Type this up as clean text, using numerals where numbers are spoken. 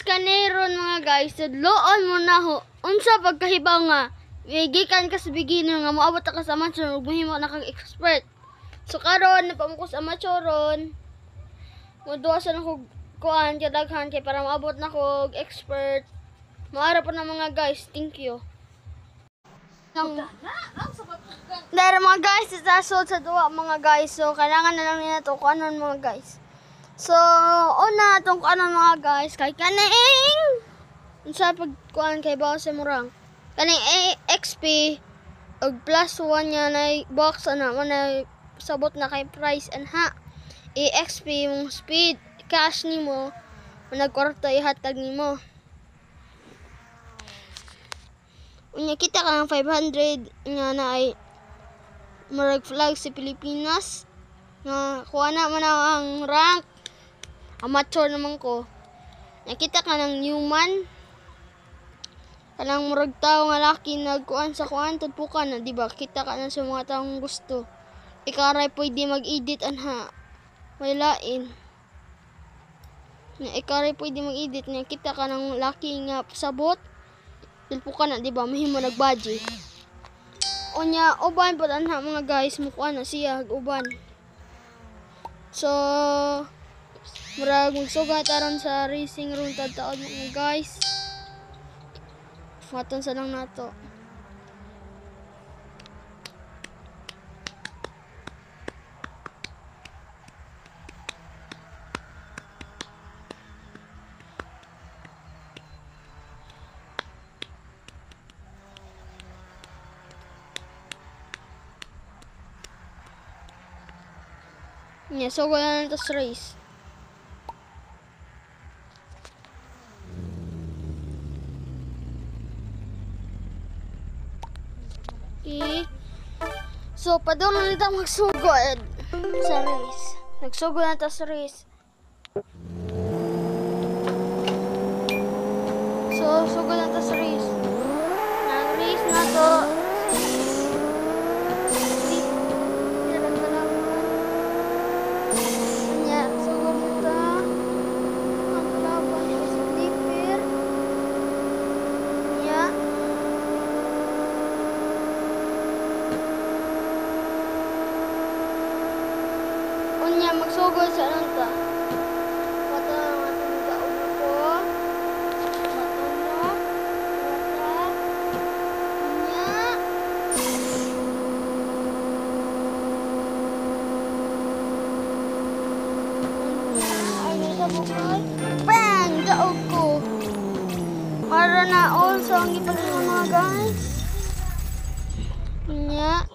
Kaneron mga guys, tudloon mo na ho. Unsa pagkahibaw nga gikan ka sa beginner nga moabot ka sa amateur ug mahimo na kag expert. So karon napamuko sa amateur moduwa sa nako kuan kay daghan kay para maabot na ko expert. Maara pa na mga guys, thank you. Dahil mga guys, itasod sa duwa mga guys. So kailangan na lang nila to kuanon mga guys. So una tong kuanon mga guys kay kaning unsa pag kuan kay bawas sa murang kaning XP og plus 1 nya na box ana mo na sabot na kay price anha. XP mong speed cash nimo nagkwarta ihatag nimo. Unya kita ka ng 500 nga na ay murag flag sa Pilipinas nga kuha na man ang rank amateur naman ko. Nakita ka ng human kanang murag tao nga laki nagkuan sa kuan tudpukan na di ba kita ka na sa mga taong gusto ikaray pwede mag-edit anha may lain na ikaray pwede mag-edit nga kita ka ng laki nga sabot tudpukan na di ba mahimo nag-budget unya uban pud anha mga guys mukuan na siya uban. So murag magsugat aron sa racing room taon mga guys. Maton sa lang nato. Yeah, so wala na to race. Okay. So, padung na nito magsugod sa race. Nagsugod na ito sa race. So, sugod na ito sa race. Nag-race na to. Unya magsugod sa anong ta. Mata ang ating kaulo ko. Matuno. Mata. Unya. Ay, nasa bukay. Bang! Daog ko. Para na all. So, ang ipagin mga guys. Unya.